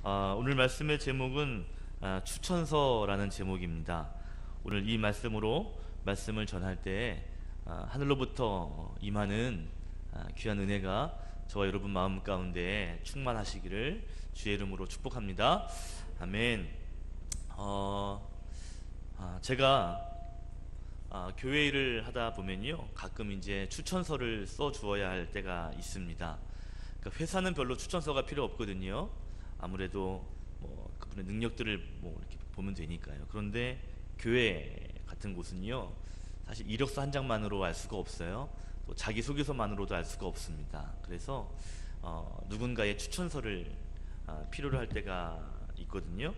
오늘 말씀의 제목은 추천서라는 제목입니다. 오늘 이 말씀으로 말씀을 전할 때 하늘로부터 임하는 귀한 은혜가 저와 여러분 마음 가운데 충만하시기를 주의 이름으로 축복합니다. 아멘. 제가 교회 일을 하다 보면요, 가끔 이제 추천서를 써 주어야 할 때가 있습니다. 그러니까 회사는 별로 추천서가 필요 없거든요. 아무래도 뭐 그분의 능력들을 뭐 이렇게 보면 되니까요. 그런데 교회 같은 곳은요, 사실 이력서 한 장만으로 알 수가 없어요. 또 자기소개서만으로도 알 수가 없습니다. 그래서 누군가의 추천서를 필요로 할 때가 있거든요.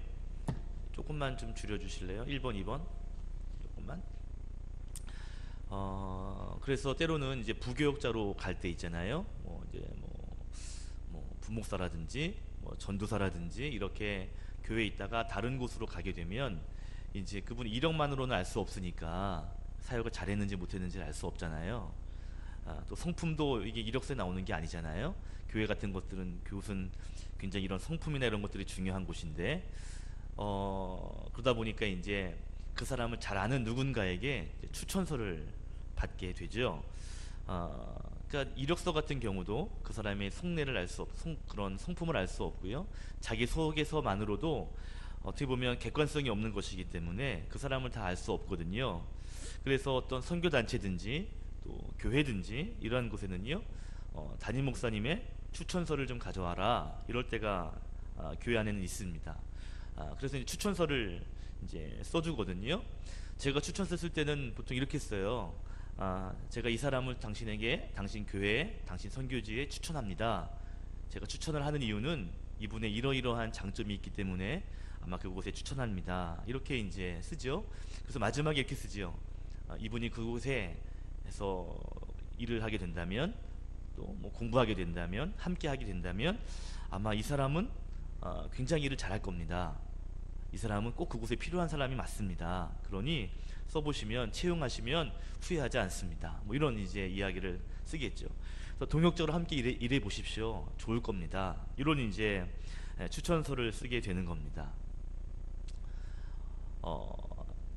조금만 좀 줄여주실래요? 1번, 2번 조금만. 그래서 때로는 이제 부교역자로 갈 때 있잖아요. 뭐 이제 뭐 부목사라든지 뭐 전도사라든지 이렇게 교회에 있다가 다른 곳으로 가게 되면 이제 그분 이력만으로는 알 수 없으니까 사역을 잘했는지 못했는지 알 수 없잖아요. 또 성품도 이게 이력서에 나오는 게 아니잖아요. 교회 같은 것들은 교훈 굉장히 이런 성품이나 이런 것들이 중요한 곳인데 그러다 보니까 이제 그 사람을 잘 아는 누군가에게 추천서를 받게 되죠. 그러니까 이력서 같은 경우도 그 사람의 속내를 알 수 그런 성품을 알 수 없고요. 자기 소개서만으로도 어떻게 보면 객관성이 없는 것이기 때문에 그 사람을 다 알 수 없거든요. 그래서 어떤 선교 단체든지 또 교회든지 이러한 곳에는요, 담임 목사님의 추천서를 좀 가져와라 이럴 때가 교회 안에는 있습니다. 그래서 이제 추천서를 이제 써주거든요. 제가 추천서 쓸 때는 보통 이렇게 써요. 제가 이 사람을 당신에게, 당신 교회에, 당신 선교지에 추천합니다. 제가 추천을 하는 이유는 이분의 이러이러한 장점이 있기 때문에 아마 그곳에 추천합니다. 이렇게 이제 쓰죠. 그래서 마지막에 이렇게 쓰죠. 이분이 그곳에서 일을 하게 된다면, 또 뭐 공부하게 된다면, 함께 하게 된다면 아마 이 사람은 굉장히 일을 잘할 겁니다. 이 사람은 꼭 그곳에 필요한 사람이 맞습니다. 그러니 써보시면, 채용하시면 후회하지 않습니다. 뭐 이런 이제 이야기를 쓰겠죠. 그래서 동역적으로 함께 일해 보십시오. 좋을 겁니다. 이런 이제 추천서를 쓰게 되는 겁니다.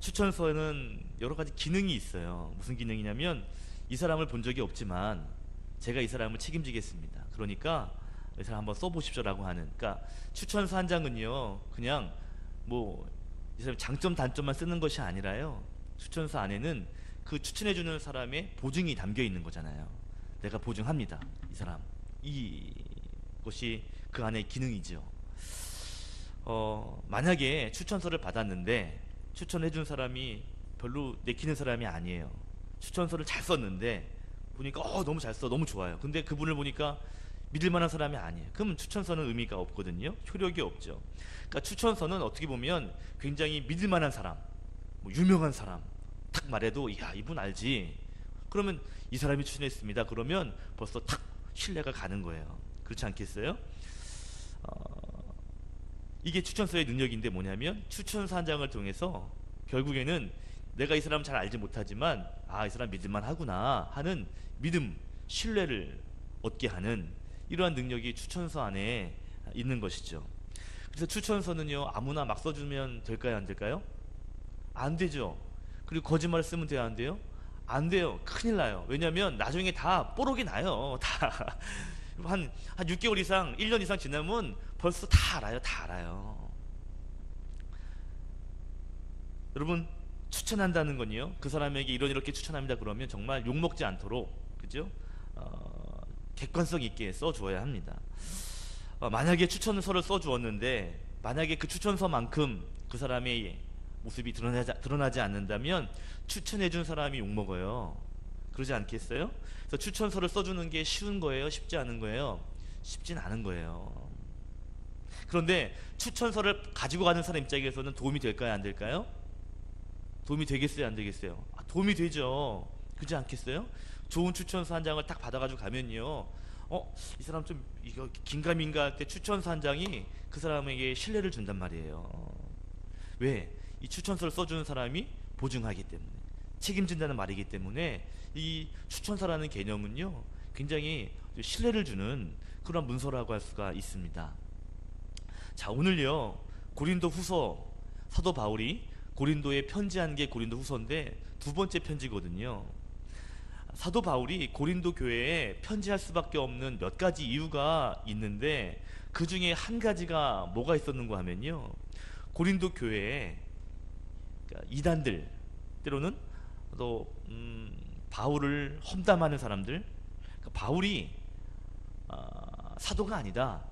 추천서에는 여러 가지 기능이 있어요. 무슨 기능이냐면, 이 사람을 본 적이 없지만 제가 이 사람을 책임지겠습니다. 그러니까 이 사람 한번 써보십시오라고 하는. 그러니까 추천서 한 장은요, 그냥 뭐 이 사람 장점 단점만 쓰는 것이 아니라요, 추천서 안에는 그 추천해주는 사람의 보증이 담겨 있는 거잖아요. 내가 보증합니다, 이 사람. 이것이 그 안의 기능이죠. 만약에 추천서를 받았는데 추천해준 사람이 별로 내키는 사람이 아니에요. 추천서를 잘 썼는데 보니까 너무 잘 써, 너무 좋아요. 근데 그분을 보니까 믿을 만한 사람이 아니에요. 그러면 추천서는 의미가 없거든요. 효력이 없죠. 그러니까 추천서는 어떻게 보면 굉장히 믿을 만한 사람, 뭐 유명한 사람 탁 말해도 야, 이분 알지, 그러면 이 사람이 추천했습니다, 그러면 벌써 탁 신뢰가 가는 거예요. 그렇지 않겠어요? 이게 추천서의 능력인데, 뭐냐면 추천서 한 장을 통해서 결국에는 내가 이 사람 잘 알지 못하지만 이 사람 믿을만 하구나 하는 믿음, 신뢰를 얻게 하는 이러한 능력이 추천서 안에 있는 것이죠. 그래서 추천서는요, 아무나 막 써주면 될까요, 안 될까요? 안 되죠. 그리고 거짓말을 쓰면 돼요, 안 돼요? 안 돼요. 큰일 나요. 왜냐면 나중에 다 뽀록이 나요. 다 한 6개월 이상, 1년 이상 지나면 벌써 다 알아요. 다 알아요. 여러분, 추천한다는 건요, 그 사람에게 이렇게 추천합니다 그러면 정말 욕먹지 않도록, 그죠? 객관성 있게 써주어야 합니다. 만약에 추천서를 써주었는데 만약에 그 추천서만큼 그 사람의 모습이 드러나지 않는다면 추천해준 사람이 욕먹어요. 그러지 않겠어요? 그래서 추천서를 써주는 게 쉬운 거예요, 쉽지 않은 거예요? 쉽진 않은 거예요. 그런데 추천서를 가지고 가는 사람 입장에서는 도움이 될까요, 안 될까요? 도움이 되겠어요, 안 되겠어요? 도움이 되죠. 그렇지 않겠어요? 좋은 추천서 한 장을 딱 받아가지고 가면요, 이 사람 좀 이거 긴가민가 할 때 추천서 한 장이 그 사람에게 신뢰를 준단 말이에요. 왜? 이 추천서를 써주는 사람이 보증하기 때문에, 책임진다는 말이기 때문에 이 추천서라는 개념은요, 굉장히 신뢰를 주는 그런 문서라고 할 수가 있습니다. 자, 오늘요 고린도 후서, 사도 바울이 고린도에 편지한 게 고린도 후서인데 두 번째 편지거든요. 사도 바울이 고린도 교회에 편지할 수밖에 없는 몇 가지 이유가 있는데, 그 중에 한 가지가 뭐가 있었는가 하면요, 고린도 교회에 그러니까 이단들, 때로는 또 바울을 험담하는 사람들, 그러니까 바울이 사도가 아니다,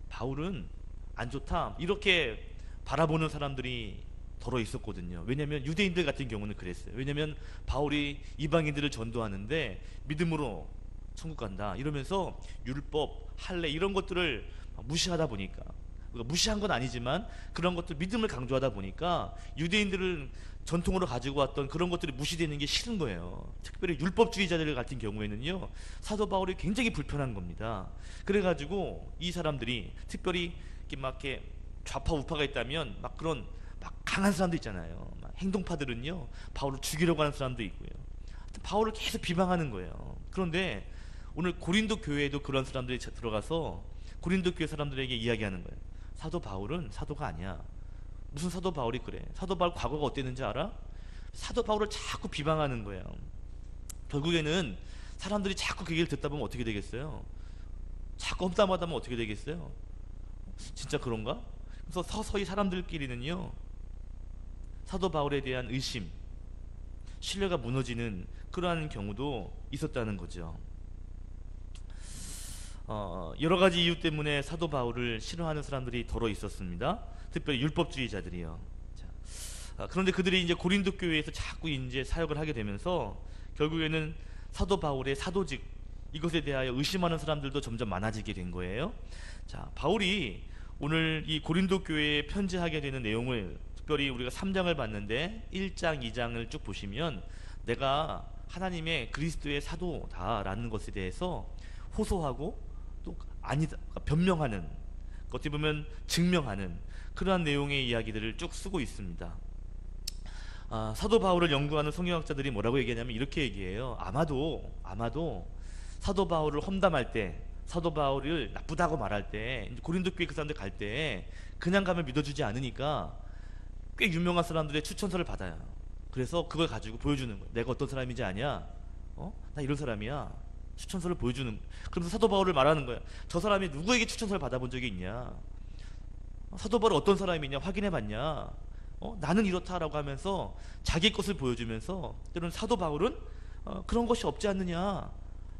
바울은 안 좋다, 이렇게 바라보는 사람들이 더러 있었거든요. 왜냐하면 유대인들 같은 경우는 그랬어요. 왜냐하면 바울이 이방인들을 전도하는데 믿음으로 천국 간다 이러면서 율법, 할례 이런 것들을 무시하다 보니까, 그러니까 무시한 건 아니지만 그런 것들 믿음을 강조하다 보니까 유대인들은 전통으로 가지고 왔던 그런 것들이 무시되는 게 싫은 거예요. 특별히 율법주의자들 같은 경우에는요, 사도 바울이 굉장히 불편한 겁니다. 그래가지고 이 사람들이 특별히 이렇게 막 이렇게 좌파 우파가 있다면 막 그런 막 강한 사람도 있잖아요. 막 행동파들은요 바울을 죽이려고 하는 사람도 있고요. 바울을 계속 비방하는 거예요. 그런데 오늘 고린도 교회에도 그런 사람들이 들어가서 고린도 교회 사람들에게 이야기하는 거예요. 사도 바울은 사도가 아니야. 무슨 사도 바울이 그래? 사도 바울 과거가 어땠는지 알아? 사도 바울을 자꾸 비방하는 거예요. 결국에는 사람들이 자꾸 그 얘기를 듣다 보면 어떻게 되겠어요? 자꾸 험담하다 보면 어떻게 되겠어요? 진짜 그런가? 그래서 서서히 사람들끼리는요 사도 바울에 대한 의심, 신뢰가 무너지는 그러한 경우도 있었다는 거죠. 여러 가지 이유 때문에 사도 바울을 싫어하는 사람들이 더러 있었습니다. 특별히 율법주의자들이요. 자, 그런데 그들이 이제 고린도 교회에서 자꾸 이제 사역을 하게 되면서 결국에는 사도 바울의 사도직, 이것에 대하여 의심하는 사람들도 점점 많아지게 된 거예요. 자, 바울이 오늘 이 고린도 교회에 편지하게 되는 내용을, 특별히 우리가 3장을 봤는데 1장, 2장을 쭉 보시면 내가 하나님의 그리스도의 사도다라는 것에 대해서 호소하고 또 아니다, 변명하는, 어떻게 보면 증명하는 그러한 내용의 이야기들을 쭉 쓰고 있습니다. 사도 바울을 연구하는 성경학자들이 뭐라고 얘기하냐면 이렇게 얘기해요. 아마도 사도 바울을 험담할 때, 사도 바울을 나쁘다고 말할 때, 고린도 교회 그 사람들 갈 때 그냥 가면 믿어주지 않으니까 꽤 유명한 사람들의 추천서를 받아요. 그래서 그걸 가지고 보여주는 거예요. 내가 어떤 사람인지 아냐? 나 이런 사람이야. 추천서를 보여주는. 그러면서 사도 바울을 말하는 거야. 저 사람이 누구에게 추천서를 받아본 적이 있냐? 사도 바울이 어떤 사람이냐 확인해봤냐? 나는 이렇다라고 하면서 자기 것을 보여주면서, 때로는 사도 바울은 그런 것이 없지 않느냐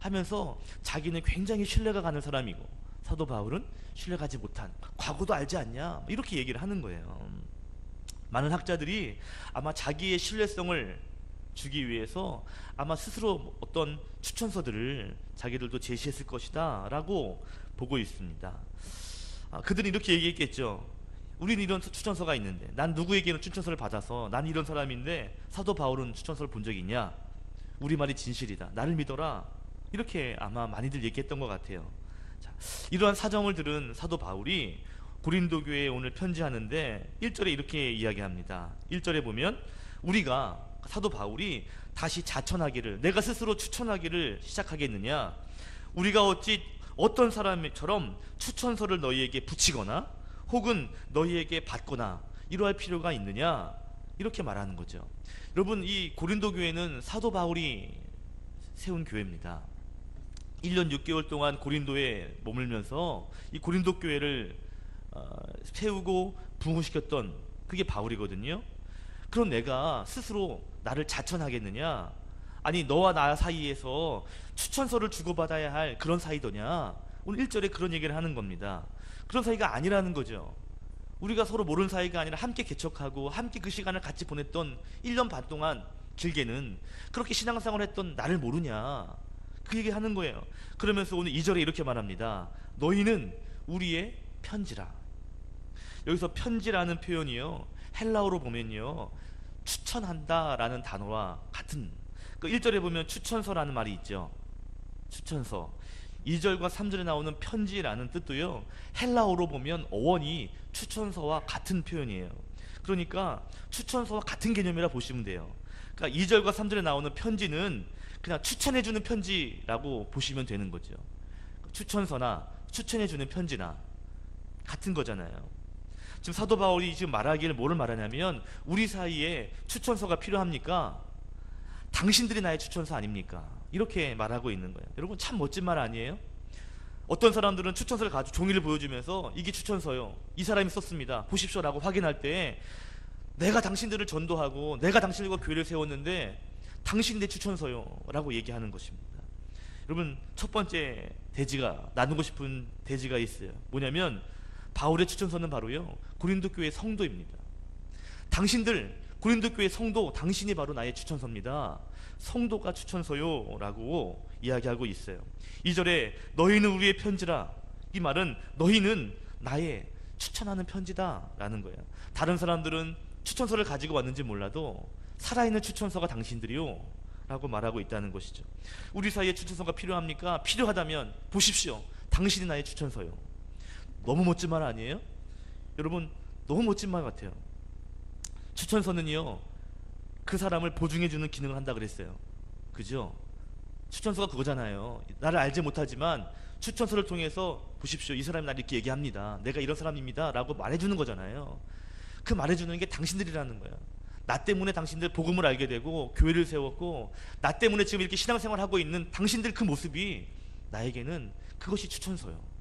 하면서 자기는 굉장히 신뢰가 가는 사람이고 사도 바울은 신뢰가지 못한, 과거도 알지 않냐, 이렇게 얘기를 하는 거예요. 많은 학자들이 아마 자기의 신뢰성을 주기 위해서 아마 스스로 어떤 추천서들을 자기들도 제시했을 것이다 라고 보고 있습니다. 그들은 이렇게 얘기했겠죠. 우리는 이런 추천서가 있는데, 난 누구에게는 추천서를 받아서 난 이런 사람인데 사도 바울은 추천서를 본 적이 있냐? 우리 말이 진실이다, 나를 믿어라, 이렇게 아마 많이들 얘기했던 것 같아요. 자, 이러한 사정을 들은 사도 바울이 고린도 교회에 오늘 편지하는데 1절에 이렇게 이야기합니다. 1절에 보면 우리가, 사도 바울이 다시 자천하기를, 내가 스스로 추천하기를 시작하겠느냐? 우리가 어찌 어떤 사람처럼 추천서를 너희에게 붙이거나 혹은 너희에게 받거나 이러할 필요가 있느냐? 이렇게 말하는 거죠. 여러분, 이 고린도 교회는 사도 바울이 세운 교회입니다. 1년 6개월 동안 고린도에 머물면서 이 고린도 교회를 세우고 부흥시켰던 그게 바울이거든요. 그럼 내가 스스로 나를 자천하겠느냐? 아니, 너와 나 사이에서 추천서를 주고받아야 할 그런 사이더냐? 오늘 1절에 그런 얘기를 하는 겁니다. 그런 사이가 아니라는 거죠. 우리가 서로 모르는 사이가 아니라 함께 개척하고 함께 그 시간을 같이 보냈던 1년 반 동안, 길게는 그렇게 신앙생활을 했던 나를 모르냐, 그 얘기 하는 거예요. 그러면서 오늘 2절에 이렇게 말합니다. 너희는 우리의 편지라. 여기서 편지라는 표현이요, 헬라어로 보면요, 추천한다 라는 단어와 같은, 그 1절에 보면 추천서라는 말이 있죠. 추천서. 2절과 3절에 나오는 편지라는 뜻도요, 헬라어로 보면 어원이 추천서와 같은 표현이에요. 그러니까 추천서와 같은 개념이라 보시면 돼요. 그러니까 2절과 3절에 나오는 편지는 그냥 추천해주는 편지라고 보시면 되는 거죠. 추천서나 추천해주는 편지나 같은 거잖아요. 지금 사도 바울이 지금 말하기를 뭐를 말하냐면, 우리 사이에 추천서가 필요합니까? 당신들이 나의 추천서 아닙니까? 이렇게 말하고 있는 거예요. 여러분, 참 멋진 말 아니에요? 어떤 사람들은 추천서를 가지고 종이를 보여주면서 이게 추천서요, 이 사람이 썼습니다, 보십시오 라고 확인할 때, 내가 당신들을 전도하고 내가 당신들과 교회를 세웠는데 당신 내 추천서요 라고 얘기하는 것입니다. 여러분, 첫 번째 대지가, 나누고 싶은 대지가 있어요. 뭐냐면, 바울의 추천서는 바로요, 고린도 교회 성도입니다. 당신들, 고린도 교회 성도, 당신이 바로 나의 추천서입니다. 성도가 추천서요 라고 이야기하고 있어요. 2절에 너희는 우리의 편지라, 이 말은 너희는 나의 추천하는 편지다 라는 거예요. 다른 사람들은 추천서를 가지고 왔는지 몰라도 살아있는 추천서가 당신들이요 라고 말하고 있다는 것이죠. 우리 사이에 추천서가 필요합니까? 필요하다면 보십시오, 당신이 나의 추천서요. 너무 멋진 말 아니에요? 여러분, 너무 멋진 말 같아요. 추천서는요, 그 사람을 보증해주는 기능을 한다 그랬어요. 그죠? 추천서가 그거잖아요. 나를 알지 못하지만 추천서를 통해서 보십시오, 이 사람이 나를 이렇게 얘기합니다, 내가 이런 사람입니다 라고 말해주는 거잖아요. 그 말해주는 게 당신들이라는 거야. 나 때문에 당신들 복음을 알게 되고 교회를 세웠고, 나 때문에 지금 이렇게 신앙생활하고 있는 당신들 그 모습이 나에게는 그것이 추천서요.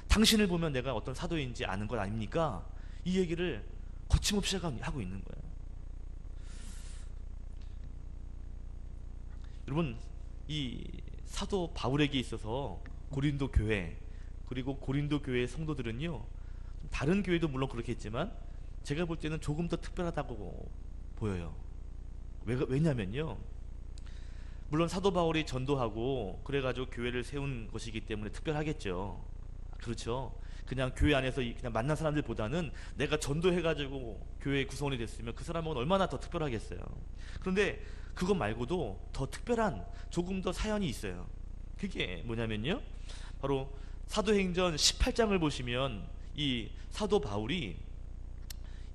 당신을 보면 내가 어떤 사도인지 아는 것 아닙니까? 이 얘기를 거침없이 하고 있는 거예요. 여러분, 이 사도 바울에게 있어서 고린도 교회, 그리고 고린도 교회의 성도들은요, 다른 교회도 물론 그렇겠지만 제가 볼 때는 조금 더 특별하다고 보여요. 왜냐면요, 물론 사도 바울이 전도하고 그래가지고 교회를 세운 것이기 때문에 특별하겠죠. 그렇죠. 그냥 교회 안에서 그냥 만난 사람들보다는 내가 전도해가지고 교회의 구성원이 됐으면 그 사람은 얼마나 더 특별하겠어요. 그런데 그것 말고도 더 특별한 조금 더 사연이 있어요. 그게 뭐냐면요, 바로 사도행전 18장을 보시면 이 사도 바울이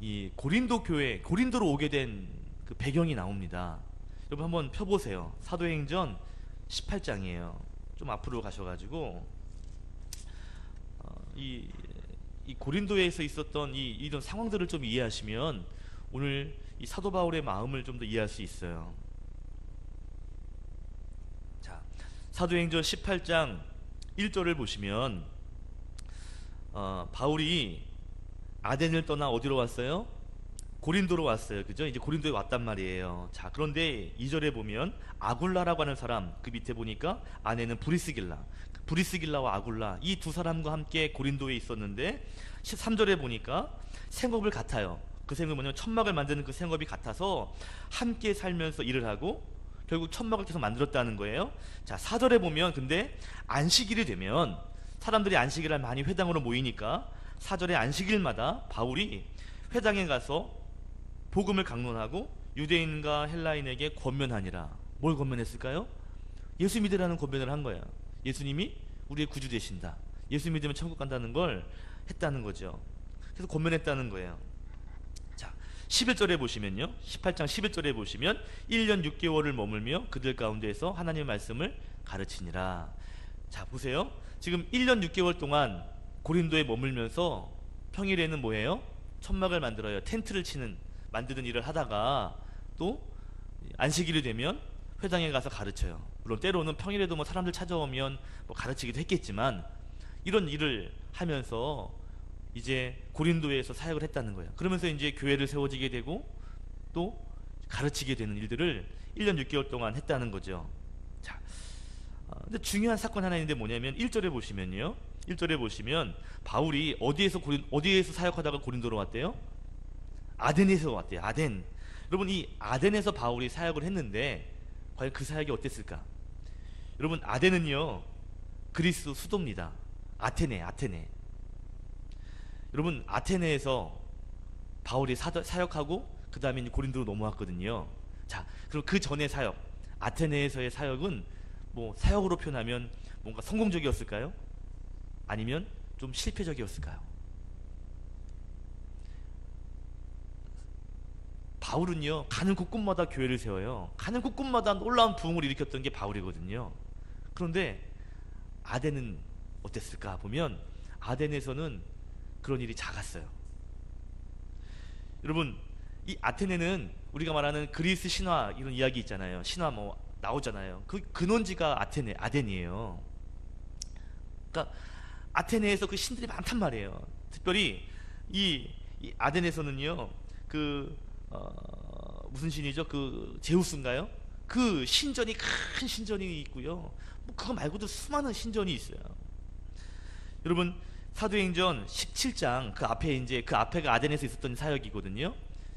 이 고린도 교회, 고린도로 오게 된 그 배경이 나옵니다. 여러분 한번 펴보세요. 사도행전 18장이에요. 좀 앞으로 가셔가지고 이 고린도에서 있었던 이런 상황들을 좀 이해하시면 오늘 이 사도 바울의 마음을 좀 더 이해할 수 있어요. 자, 사도행전 18장 1절을 보시면 바울이 아덴을 떠나 어디로 왔어요? 고린도로 왔어요. 그죠? 이제 고린도에 왔단 말이에요. 자, 그런데 2절에 보면 아굴라라고 하는 사람, 그 밑에 보니까 아내는 브리스길라와 아굴라, 이 두 사람과 함께 고린도에 있었는데 13절에 보니까 생업을 같아요. 그 생업이 뭐냐면 천막을 만드는 그 생업이 같아서 함께 살면서 일을 하고 결국 천막을 계속 만들었다는 거예요. 자, 4절에 보면 근데 안식일이 되면 사람들이 안식일날 많이 회당으로 모이니까 4절에 안식일마다 바울이 회당에 가서 복음을 강론하고 유대인과 헬라인에게 권면하니라. 뭘 권면했을까요? 예수 믿으라는 권면을 한 거야. 예수님이 우리의 구주 되신다, 예수 믿으면 천국 간다는 걸 했다는 거죠. 그래서 권면했다는 거예요. 자, 11절에 보시면요, 18장 11절에 보시면 1년 6개월을 머물며 그들 가운데에서 하나님의 말씀을 가르치니라. 자, 보세요. 지금 1년 6개월 동안 고린도에 머물면서 평일에는 뭐예요? 천막을 만들어요. 텐트를 만드는 일을 하다가 또 안식일이 되면 회당에 가서 가르쳐요. 물론 때로는 평일에도 뭐 사람들 찾아오면 뭐 가르치기도 했겠지만 이런 일을 하면서 이제 고린도에서 사역을 했다는 거예요. 그러면서 이제 교회를 세워지게 되고 또 가르치게 되는 일들을 1년 6개월 동안 했다는 거죠. 자, 근데 중요한 사건 하나 있는데 뭐냐면 1절에 보시면요, 1절에 보시면 바울이 어디에서 사역하다가 고린도로 왔대요? 아덴에서 왔대요. 아덴. 여러분, 이 아덴에서 바울이 사역을 했는데 과연 그 사역이 어땠을까? 여러분, 아덴은요 그리스 수도입니다. 아테네. 여러분, 아테네에서 바울이 사역하고 그 다음에 고린도로 넘어왔거든요. 자, 그럼 그 전의 사역, 아테네에서의 사역은 뭐 사역으로 표현하면 뭔가 성공적이었을까요? 아니면 좀 실패적이었을까요? 바울은요 가는 곳곳마다 교회를 세워요. 가는 곳곳마다 놀라운 부흥을 일으켰던 게 바울이거든요. 그런데 아덴은 어땠을까 보면 아덴에서는 그런 일이 작았어요. 여러분, 이 아테네는 우리가 말하는 그리스 신화 이런 이야기 있잖아요. 신화 뭐 나오잖아요. 그 근원지가 아덴이에요. 그러니까 아테네에서 그 신들이 많단 말이에요. 특별히 이 아덴에서는요, 무슨 신이죠? 그 제우스인가요? 그 신전이, 큰 신전이 있고요. 뭐 그거 말고도 수많은 신전이 있어요. 여러분, 사도행전 17장 그 앞에 이제 그 앞에가 아덴에서 있었던 사역이거든요.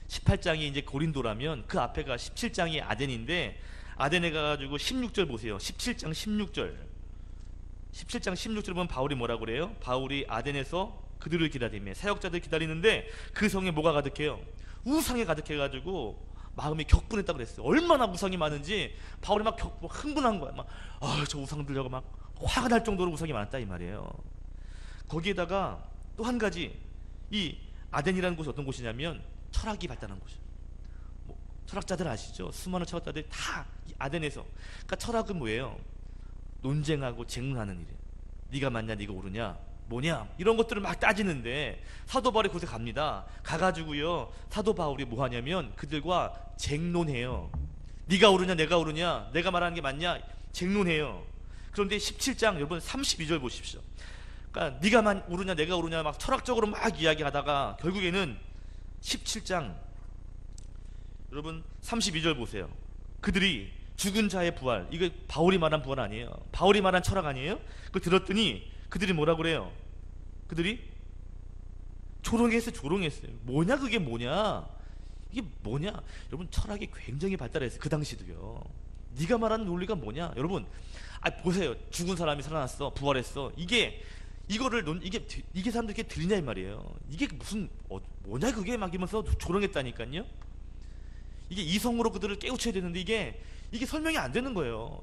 18장이 이제 고린도라면 그 앞에가 17장이 아덴인데, 아덴에 가가지고 16절 보세요. 17장 16절. 17장 16절 보면 바울이 뭐라고 그래요? 바울이 아덴에서 그들을 기다리며, 사역자들 기다리는데 그 성에 뭐가 가득해요? 우상이 가득해가지고 마음이 격분했다고 그랬어요. 얼마나 우상이 많은지 바울이 막 흥분한 거야. 막 저 우상들 저거 막 화가 날 정도로 우상이 많았다 이 말이에요. 거기에다가 또 한 가지, 이 아덴이라는 곳이 어떤 곳이냐면 철학이 발달한 곳이에요. 뭐 철학자들 아시죠? 수많은 철학자들이 다 이 아덴에서. 그러니까 철학은 뭐예요? 논쟁하고 쟁론하는 일이에요. 네가 맞냐, 네가 옳으냐, 뭐냐, 이런 것들을 막 따지는데 사도 바울이 곳에 갑니다. 가가지고요, 사도 바울이 뭐 하냐면 그들과 쟁론해요. 네가 옳으냐, 내가 옳으냐, 내가 말하는 게 맞냐, 쟁론해요. 그런데 17장 여러분 32절 보십시오. 그러니까 네가 옳으냐, 내가 옳으냐 막 철학적으로 막 이야기하다가 결국에는 17장 여러분 32절 보세요. 그들이 죽은 자의 부활, 이거 바울이 말한 부활 아니에요. 바울이 말한 철학 아니에요. 그걸 들었더니 그들이 뭐라 그래요? 그들이 조롱했어요. 뭐냐, 그게 뭐냐, 이게 뭐냐. 여러분, 철학이 굉장히 발달했어요. 그 당시도요. 네가 말하는 논리가 뭐냐. 여러분, 보세요. 죽은 사람이 살아났어, 부활했어. 이게 사람들 이렇게 들리냐 이 말이에요. 이게 무슨 뭐냐 그게 막 이러면서 조롱했다니까요. 이게 이성으로 그들을 깨우쳐야 되는데 이게 설명이 안 되는 거예요.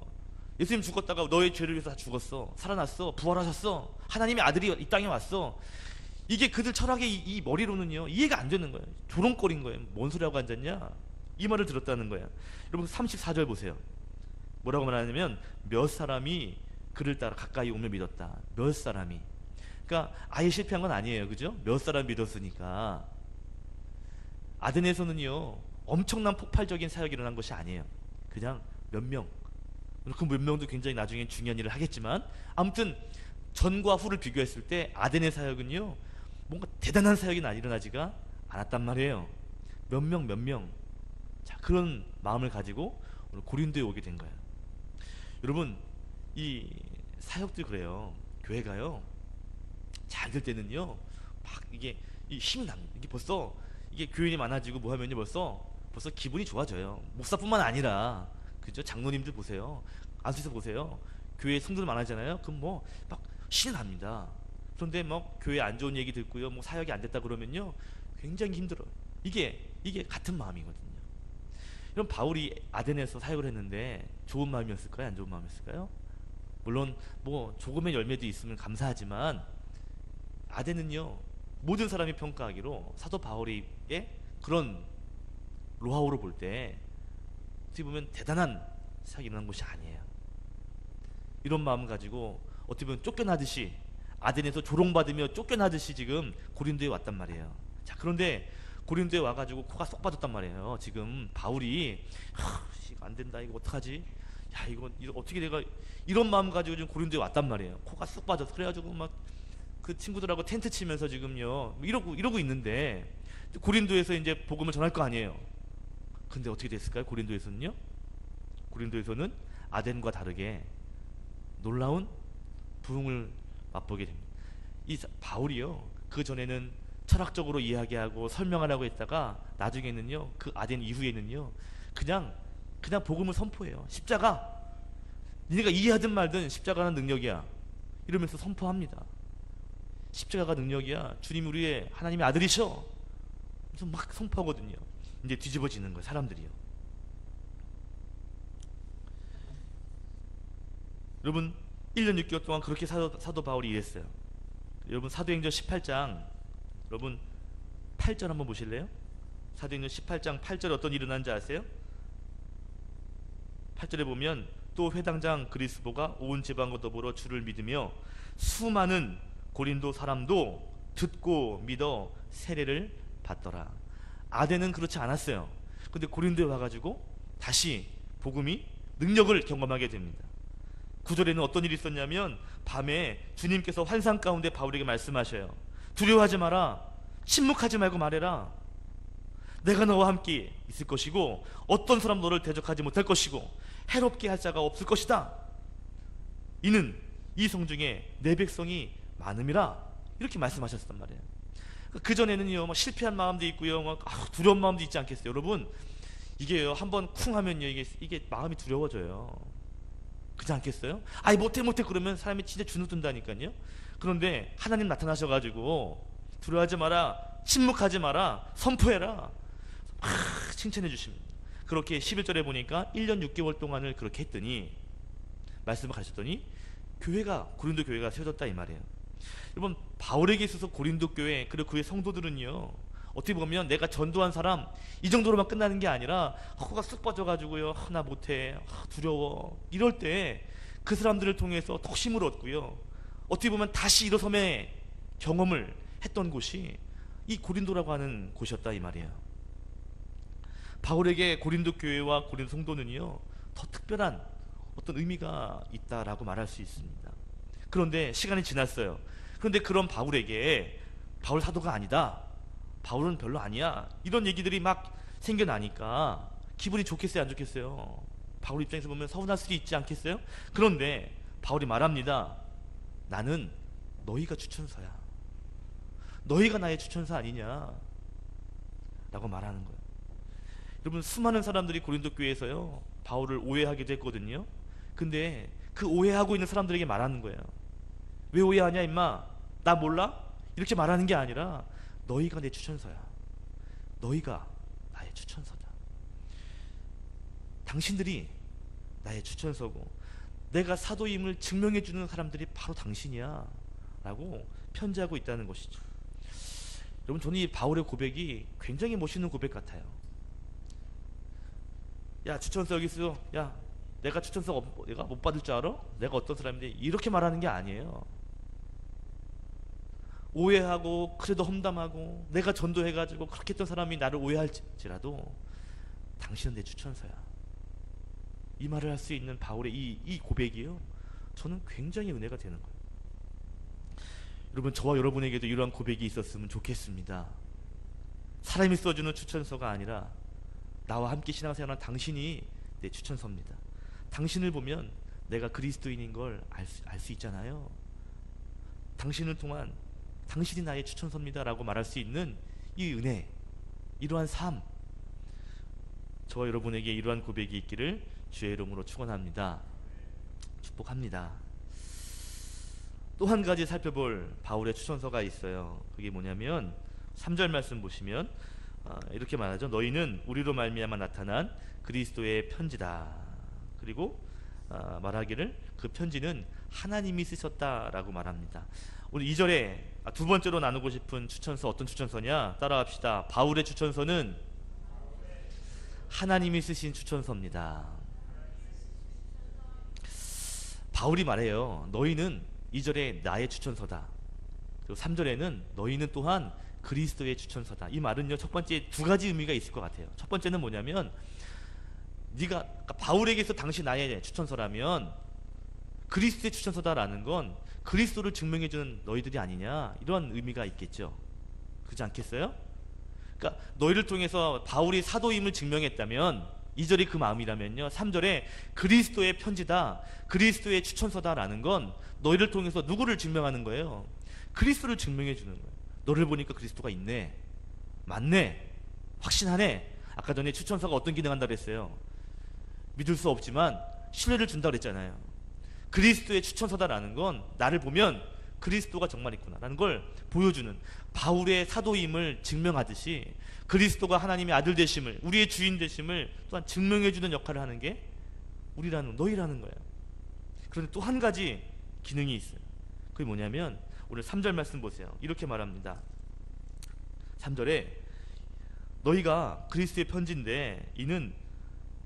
예수님 죽었다가 너의 죄를 위해서 다 죽었어, 살아났어, 부활하셨어, 하나님의 아들이 이 땅에 왔어. 이게 그들 철학의 이 머리로는요 이해가 안 되는 거예요. 조롱거린 거예요. 뭔 소리하고 앉았냐, 이 말을 들었다는 거예요. 여러분 34절 보세요. 뭐라고 말하냐면 몇 사람이 그를 따라 가까이 오며 믿었다. 몇 사람이. 그러니까 아예 실패한 건 아니에요. 그죠? 몇 사람 믿었으니까. 아덴에서는요 엄청난 폭발적인 사역이 일어난 것이 아니에요. 그냥 몇 명. 그 몇 명도 굉장히 나중에 중요한 일을 하겠지만, 아무튼 전과 후를 비교했을 때 아덴의 사역은요 뭔가 대단한 사역이 일어나지가 않았단 말이에요. 몇 명. 자, 그런 마음을 가지고 오늘 고린도에 오게 된 거예요. 여러분, 이 사역들 그래요. 교회가요 잘 될 때는요 막 이게 힘이 납니다. 이게 벌써 이게 교인이 많아지고 뭐 하면요 벌써 기분이 좋아져요. 목사뿐만 아니라, 그죠? 장로님들 보세요. 안수에서 보세요. 교회에 성도들 많아지잖아요. 그럼 뭐 막 신이 납니다. 그런데 뭐 교회 안 좋은 얘기 듣고요, 뭐 사역이 안 됐다 그러면요 굉장히 힘들어요. 이게 같은 마음이거든요. 그럼 바울이 아덴에서 사역을 했는데 좋은 마음이었을까요? 안 좋은 마음이었을까요? 물론 뭐 조금의 열매도 있으면 감사하지만, 아덴은요 모든 사람이 평가하기로 사도 바울의 그런 로하오로 볼 때 어떻게 보면 대단한 사역이 일어난 곳이 아니에요. 이런 마음 가지고 어떻게 보면 쫓겨나듯이, 아덴에서 조롱받으며 쫓겨나듯이 지금 고린도에 왔단 말이에요. 자, 그런데 고린도에 와가지고 코가 쏙 빠졌단 말이에요. 지금 바울이 이거 안 된다, 이거 어떡하지, 야 이거 어떻게 내가, 이런 마음 가지고 지금 고린도에 왔단 말이에요. 코가 쏙 빠져서. 그래가지고 막 그 친구들하고 텐트 치면서 지금요 이러고 있는데, 고린도에서 이제 복음을 전할 거 아니에요. 근데 어떻게 됐을까요? 고린도에서는요, 고린도에서는 아덴과 다르게 놀라운 부흥을 맛보게 됩니다. 이 바울이요 그 전에는 철학적으로 이야기하고 설명하라고 했다가 나중에는요, 그 아덴 이후에는요 그냥 복음을 선포해요. 십자가, 니네가 이해하든 말든 십자가는 능력이야 이러면서 선포합니다. 십자가가 능력이야, 주님 우리의 하나님의 아들이셔, 그래서 막 선포하거든요. 이제 뒤집어지는 거예요, 사람들이요. 여러분 1년 6개월 동안 그렇게 사도 바울이 일했어요. 여러분 사도행전 18장 여러분 8절 한번 보실래요? 사도행전 18장 8절에 어떤 일이 일어난지 아세요? 8절에 보면 또 회당장 그리스도가 온 지방과 더불어 주를 믿으며 수많은 고린도 사람도 듣고 믿어 세례를 받더라. 아덴은 그렇지 않았어요. 근데 고린도에 와가지고 다시 복음이 능력을 경험하게 됩니다. 9절에는 어떤 일이 있었냐면 밤에 주님께서 환상 가운데 바울에게 말씀하셔요. 두려워하지 마라. 침묵하지 말고 말해라. 내가 너와 함께 있을 것이고 어떤 사람 너를 대적하지 못할 것이고 해롭게 할 자가 없을 것이다. 이는 이 성중에 내 백성이 많음이라. 이렇게 말씀하셨단 말이에요. 그 전에는요, 막 실패한 마음도 있고요, 막 두려운 마음도 있지 않겠어요? 여러분, 이게요, 한번 쿵 하면요, 이게 마음이 두려워져요. 그렇지 않겠어요? 아이, 못해 그러면 사람이 진짜 주눅 든다니까요. 그런데 하나님 나타나셔가지고 두려워하지 마라, 침묵하지 마라, 선포해라, 칭찬해 주십니다. 그렇게 11절에 보니까 1년 6개월 동안을 그렇게 했더니, 말씀을 가르쳤더니 교회가, 고린도 교회가 세워졌다 이 말이에요. 여러분, 바울에게 있어서 고린도 교회 그리고 그의 성도들은요, 어떻게 보면 내가 전도한 사람 이 정도로만 끝나는 게 아니라 허가 쑥 빠져가지고요, 나 못해, 두려워, 이럴 때 그 사람들을 통해서 더 힘을 얻고요, 어떻게 보면 다시 일어섬의 경험을 했던 곳이 이 고린도라고 하는 곳이었다 이 말이에요. 바울에게 고린도 교회와 고린도 성도는요, 더 특별한 어떤 의미가 있다라고 말할 수 있습니다. 그런데 시간이 지났어요. 그런데 그런 바울에게 바울 사도가 아니다, 바울은 별로 아니야, 이런 얘기들이 막 생겨나니까 기분이 좋겠어요, 안 좋겠어요? 바울 입장에서 보면 서운할 수도 있지 않겠어요? 그런데 바울이 말합니다. 나는 너희가 추천서야. 너희가 나의 추천서 아니냐 라고 말하는 거예요. 여러분, 수많은 사람들이 고린도 교회에서요, 바울을 오해하기도 했거든요. 근데 그 오해하고 있는 사람들에게 말하는 거예요. 왜 오해하냐 임마, 나 몰라? 이렇게 말하는 게 아니라 너희가 내 추천서야. 너희가 나의 추천서다. 당신들이 나의 추천서고 내가 사도임을 증명해주는 사람들이 바로 당신이야 라고 편지하고 있다는 것이죠. 여러분, 저는 이 바울의 고백이 굉장히 멋있는 고백 같아요. 야, 추천서 여기 있어. 야, 내가 추천서 내가 못 받을 줄 알아? 내가 어떤 사람인데, 이렇게 말하는 게 아니에요. 오해하고 그래도 험담하고 내가 전도해가지고 그렇게 했던 사람이 나를 오해할지라도 당신은 내 추천서야, 이 말을 할 수 있는 바울의 이 고백이요, 저는 굉장히 은혜가 되는 거예요. 여러분, 저와 여러분에게도 이러한 고백이 있었으면 좋겠습니다. 사람이 써주는 추천서가 아니라 나와 함께 신앙생활한 당신이 내 추천서입니다. 당신을 보면 내가 그리스도인인 걸 알 수 있잖아요. 당신을 통한 당신이 나의 추천서입니다 라고 말할 수 있는 이 은혜, 이러한 삶, 저와 여러분에게 이러한 고백이 있기를 주의 이름으로 축원합니다. 축복합니다. 또 한 가지 살펴볼 바울의 추천서가 있어요. 그게 뭐냐면 3절 말씀 보시면 이렇게 말하죠. 너희는 우리로 말미암아 나타난 그리스도의 편지다. 그리고 말하기를 그 편지는 하나님이 쓰셨다라고 말합니다. 오늘 2절에 두 번째로 나누고 싶은 추천서, 어떤 추천서냐? 따라합시다. 바울의 추천서는 하나님이 쓰신 추천서입니다. 바울이 말해요. 너희는 2절에 나의 추천서다. 그리고 3절에는 너희는 또한 그리스도의 추천서다. 이 말은요, 첫 번째 두 가지 의미가 있을 것 같아요. 첫 번째는 뭐냐면, 그러니까 바울에게서 당시 나의 추천서라면 그리스도의 추천서다라는 건 그리스도를 증명해주는 너희들이 아니냐, 이런 의미가 있겠죠. 그렇지 않겠어요? 그러니까 너희를 통해서 바울이 사도임을 증명했다면 2절이 그 마음이라면요, 3절에 그리스도의 편지다, 그리스도의 추천서다라는 건 너희를 통해서 누구를 증명하는 거예요? 그리스도를 증명해 주는 거예요. 너를 보니까 그리스도가 있네, 맞네, 확신하네. 아까 전에 추천서가 어떤 기능 한다고 했어요? 믿을 수 없지만 신뢰를 준다고 그랬잖아요. 그리스도의 추천서다라는 건 나를 보면 그리스도가 정말 있구나 라는 걸 보여주는, 바울의 사도임을 증명하듯이 그리스도가 하나님의 아들 되심을, 우리의 주인 되심을 또한 증명해주는 역할을 하는 게 너희라는 거예요. 그런데 또 한 가지 기능이 있어요. 그게 뭐냐면 오늘 3절 말씀 보세요. 이렇게 말합니다. 3절에 너희가 그리스도의 편지인데 이는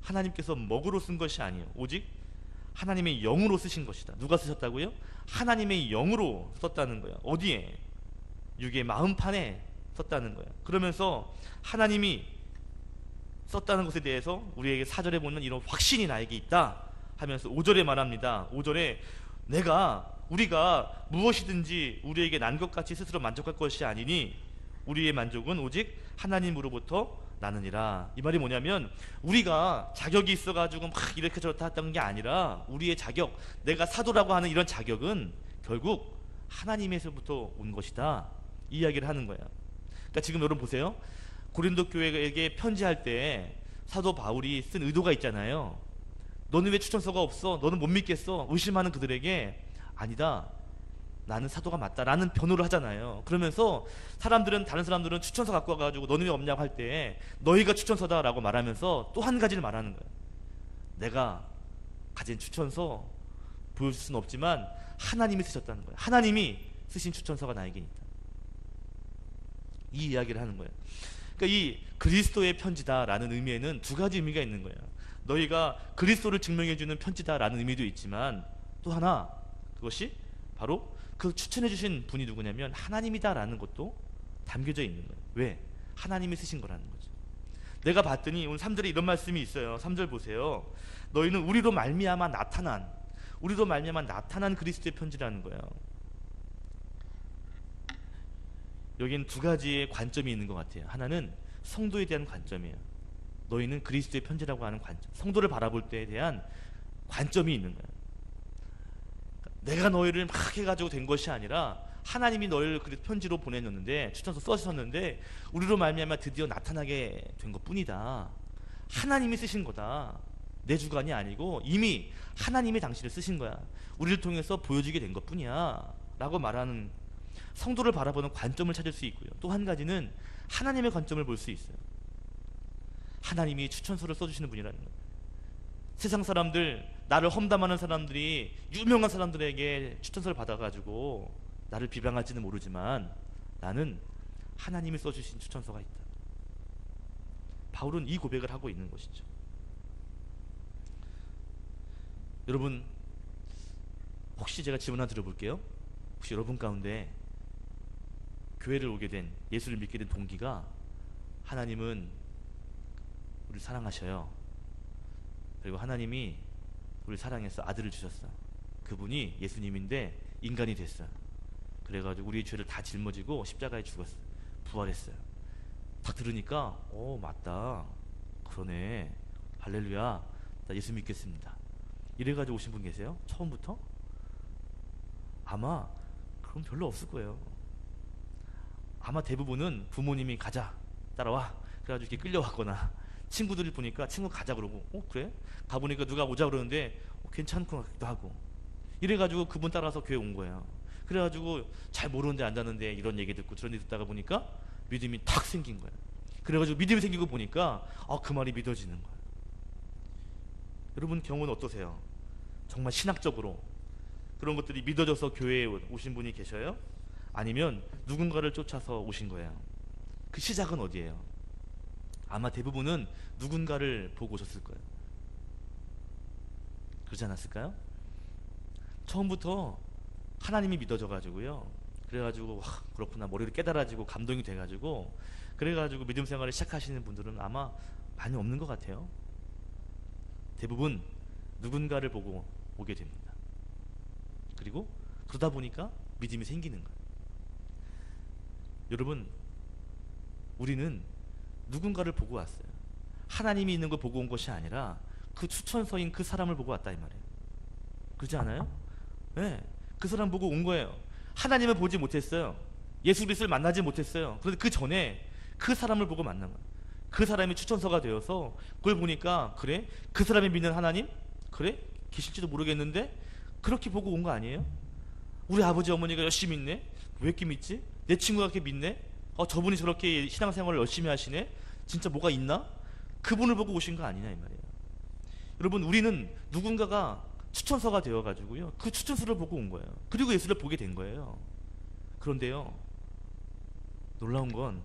하나님께서 먹으로 쓴 것이 아니에요. 오직 하나님의 영으로 쓰신 것이다. 누가 쓰셨다고요? 하나님의 영으로 썼다는 거예요. 어디에? 육의 마음판에 썼다는 거예요. 그러면서 하나님이 썼다는 것에 대해서 우리에게 4절에 보면 이런 확신이 나에게 있다 하면서 5절에 말합니다. 5절에 우리가 무엇이든지 우리에게 난 것 같이 스스로 만족할 것이 아니니 우리의 만족은 오직 하나님으로부터 나느니라. 이 말이 뭐냐면 우리가 자격이 있어가지고 막 이렇게 저렇다 했던 게 아니라 우리의 자격, 내가 사도라고 하는 이런 자격은 결국 하나님에서부터 온 것이다, 이 이야기를 하는 거야. 그러니까 지금 여러분 보세요. 고린도 교회에게 편지할 때 사도 바울이 쓴 의도가 있잖아요. 너는 왜 추천서가 없어? 너는 못 믿겠어? 의심하는 그들에게 아니다, 나는 사도가 맞다라는 변호를 하잖아요. 그러면서 다른 사람들은 추천서 갖고 와가지고 너는 왜 없냐고 할 때 너희가 추천서다라고 말하면서 또 한 가지를 말하는 거예요. 내가 가진 추천서 보여줄 수는 없지만 하나님이 쓰셨다는 거예요. 하나님이 쓰신 추천서가 나에게 있다, 이 이야기를 하는 거예요. 그러니까 이 그리스도의 편지다라는 의미에는 두 가지 의미가 있는 거예요. 너희가 그리스도를 증명해주는 편지다라는 의미도 있지만 또 하나, 그것이 바로 그 추천해 주신 분이 누구냐면 하나님이다라는 것도 담겨져 있는 거예요. 왜? 하나님이 쓰신 거라는 거죠. 내가 봤더니 오늘 3절에 이런 말씀이 있어요. 3절 보세요. 너희는 우리로 말미암아 나타난 그리스도의 편지라는 거예요. 여기는 두 가지의 관점이 있는 것 같아요. 하나는 성도에 대한 관점이에요. 너희는 그리스도의 편지라고 하는 관점, 성도를 바라볼 때에 대한 관점이 있는 거예요. 내가 너희를 막 해가지고 된 것이 아니라 하나님이 너희를 편지로 보내줬는데, 추천서 써주셨는데 우리로 말미암아 드디어 나타나게 된 것뿐이다. 하나님이 쓰신 거다, 내 주관이 아니고 이미 하나님이 당신을 쓰신 거야. 우리를 통해서 보여지게 된 것뿐이야 라고 말하는, 성도를 바라보는 관점을 찾을 수 있고요. 또 한 가지는 하나님의 관점을 볼 수 있어요. 하나님이 추천서를 써주시는 분이라는 거예요. 세상 사람들, 나를 험담하는 사람들이 유명한 사람들에게 추천서를 받아가지고 나를 비방할지는 모르지만 나는 하나님이 써주신 추천서가 있다. 바울은 이 고백을 하고 있는 것이죠. 여러분, 혹시 제가 질문 하나 드려볼게요. 혹시 여러분 가운데 교회를 오게 된, 예수를 믿게 된 동기가 하나님은 우리를 사랑하셔요. 그리고 하나님이 우리를 사랑해서 아들을 주셨어. 그분이 예수님인데 인간이 됐어. 그래가지고 우리의 죄를 다 짊어지고 십자가에 죽었어. 부활했어요. 딱 들으니까 맞다, 그러네, 할렐루야, 나 예수 믿겠습니다, 이래가지고 오신 분 계세요? 처음부터? 아마 그럼 별로 없을 거예요. 아마 대부분은 부모님이 가자, 따라와, 그래가지고 이렇게 끌려왔거나, 친구들이 보니까 친구 가자 그러고 그래? 가보니까 누가 오자 그러는데 괜찮은 것 같기도 하고, 이래가지고 그분 따라서 교회 온 거예요. 그래가지고 잘 모르는데 앉았는데 이런 얘기 듣고 저런 얘기 듣다가 보니까 믿음이 탁 생긴 거예요. 그래가지고 믿음이 생기고 보니까 그 말이 믿어지는 거예요. 여러분 경우는 어떠세요? 정말 신학적으로 그런 것들이 믿어져서 교회에 오신 분이 계셔요? 아니면 누군가를 쫓아서 오신 거예요? 그 시작은 어디예요? 아마 대부분은 누군가를 보고 오셨을 거예요. 그러지 않았을까요? 처음부터 하나님이 믿어져가지고요, 그래가지고 그렇구나, 머리를 깨달아지고 감동이 돼가지고, 그래가지고 믿음 생활을 시작하시는 분들은 아마 많이 없는 것 같아요. 대부분 누군가를 보고 오게 됩니다. 그리고 그러다 보니까 믿음이 생기는 거예요. 여러분, 우리는 누군가를 보고 왔어요. 하나님이 있는 걸 보고 온 것이 아니라 그 추천서인 그 사람을 보고 왔다, 이 말이에요. 그렇지 않아요? 네, 그 사람 보고 온 거예요. 하나님을 보지 못했어요. 예수 그리스도를 만나지 못했어요. 그런데 그 전에 그 사람을 보고 만난 거예요. 그 사람이 추천서가 되어서 그걸 보니까, 그래? 그 사람이 믿는 하나님? 그래? 계실지도 모르겠는데? 그렇게 보고 온 거 아니에요? 우리 아버지 어머니가 열심히 믿네? 왜 이렇게 믿지? 내 친구가 이렇게 믿네? 저분이 저렇게 신앙생활을 열심히 하시네? 진짜 뭐가 있나? 그분을 보고 오신 거 아니냐, 이 말이에요. 여러분, 우리는 누군가가 추천서가 되어가지고요, 그 추천서를 보고 온 거예요. 그리고 예수를 보게 된 거예요. 그런데요, 놀라운 건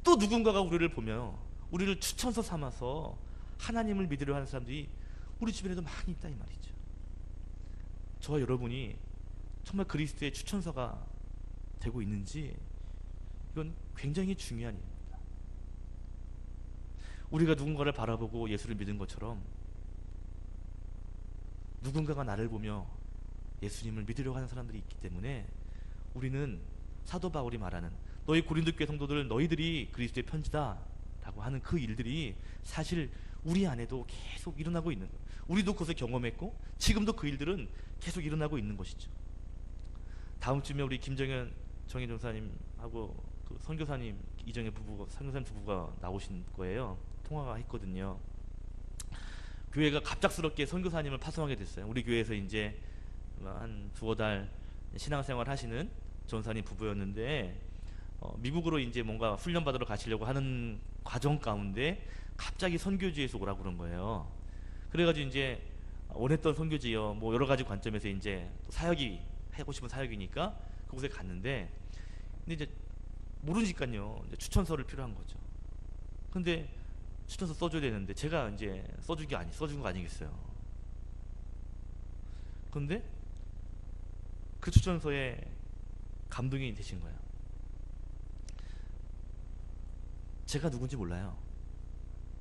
또 누군가가 우리를 보며 우리를 추천서 삼아서 하나님을 믿으려 하는 사람들이 우리 주변에도 많이 있다, 이 말이죠. 저와 여러분이 정말 그리스도의 추천서가 되고 있는지 이건 굉장히 중요한 일입니다. 우리가 누군가를 바라보고 예수를 믿은 것처럼 누군가가 나를 보며 예수님을 믿으려고 하는 사람들이 있기 때문에 우리는 사도 바울이 말하는 너희 고린도 교회 성도들 너희들이 그리스도의 편지다 라고 하는 그 일들이 사실 우리 안에도 계속 일어나고 있는 거예요. 우리도 그것을 경험했고 지금도 그 일들은 계속 일어나고 있는 것이죠. 다음 주에 우리 김정현 정혜종사님하고 그 선교사님 이정혜 부부가 선교사님 부부가 나오신 거예요. 통화가 했거든요. 교회가 갑작스럽게 선교사님을 파송하게 됐어요. 우리 교회에서 이제 한 두어 달 신앙생활 하시는 전사님 부부였는데 미국으로 이제 뭔가 훈련 받으러 가시려고 하는 과정 가운데 갑자기 선교지에서 오라고 그런 거예요. 그래가지고 이제 원했던 선교지요. 뭐 여러 가지 관점에서 이제 사역이 하고 싶은 사역이니까 그곳에 갔는데 근데 이제 모르니까요. 이제 추천서를 필요한 거죠. 근데 추천서 써줘야 되는데 제가 이제 써준 거 아니겠어요. 근데 그 추천서에 감동이 되신 거예요. 제가 누군지 몰라요.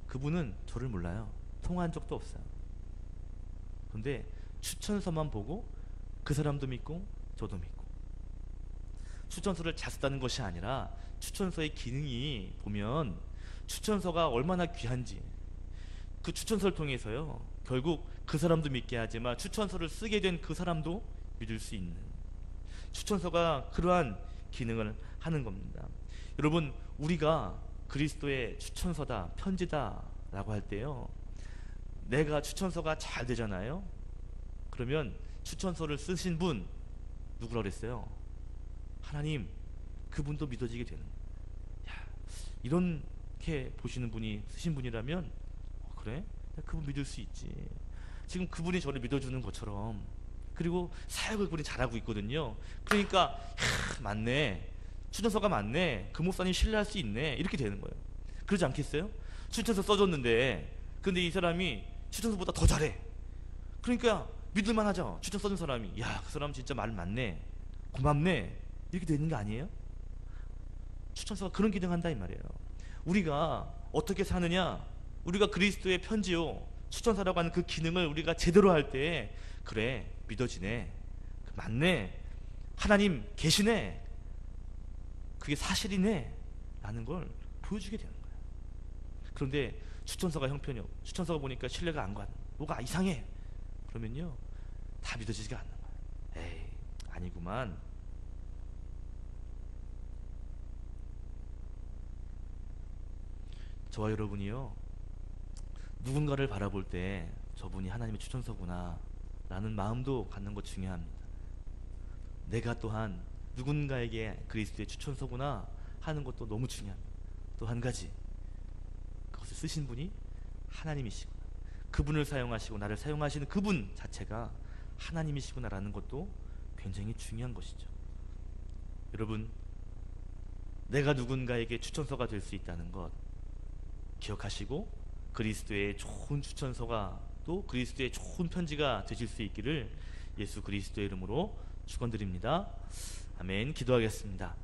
그분은 저를 몰라요. 통화한 적도 없어요. 근데 추천서만 보고 그 사람도 믿고 저도 믿고 추천서를 잘 썼다는 것이 아니라 추천서의 기능이 보면 추천서가 얼마나 귀한지 그 추천서를 통해서요 결국 그 사람도 믿게 하지만 추천서를 쓰게 된 그 사람도 믿을 수 있는 추천서가 그러한 기능을 하는 겁니다. 여러분 우리가 그리스도의 추천서다 편지다 라고 할 때요 내가 추천서가 잘 되잖아요. 그러면 추천서를 쓰신 분 누구라고 그랬어요? 하나님. 그분도 믿어지게 되는 야, 이렇게 보시는 분이 쓰신 분이라면 그래? 그분 믿을 수 있지. 지금 그분이 저를 믿어주는 것처럼 그리고 사역을 그분이 잘하고 있거든요. 그러니까 맞네. 추천서가 맞네. 그 목사님 신뢰할 수 있네. 이렇게 되는 거예요. 그러지 않겠어요? 추천서 써줬는데 근데 이 사람이 추천서보다 더 잘해. 그러니까 믿을만 하죠. 추천 써준 사람이 야, 그 사람 진짜 말 맞네. 고맙네. 이렇게 되는 게 아니에요? 추천서가 그런 기능한다 이 말이에요. 우리가 어떻게 사느냐 우리가 그리스도의 편지요 추천서라고 하는 그 기능을 우리가 제대로 할 때 그래 믿어지네 맞네 하나님 계시네 그게 사실이네 라는 걸 보여주게 되는 거예요. 그런데 추천서가 형편이 없고 추천서가 보니까 신뢰가 안 가는 뭐가 이상해 그러면요 다 믿어지지가 않는 거예요. 에이 아니구만. 저와 여러분이요 누군가를 바라볼 때 저분이 하나님의 추천서구나 라는 마음도 갖는 것 중요합니다. 내가 또한 누군가에게 그리스도의 추천서구나 하는 것도 너무 중요합니다. 또 한 가지 그것을 쓰신 분이 하나님이시구나 그분을 사용하시고 나를 사용하시는 그분 자체가 하나님이시구나 라는 것도 굉장히 중요한 것이죠. 여러분 내가 누군가에게 추천서가 될 수 있다는 것 기억하시고 그리스도의 좋은 추천서가 또 그리스도의 좋은 편지가 되실 수 있기를 예수 그리스도의 이름으로 축원드립니다. 아멘. 기도하겠습니다.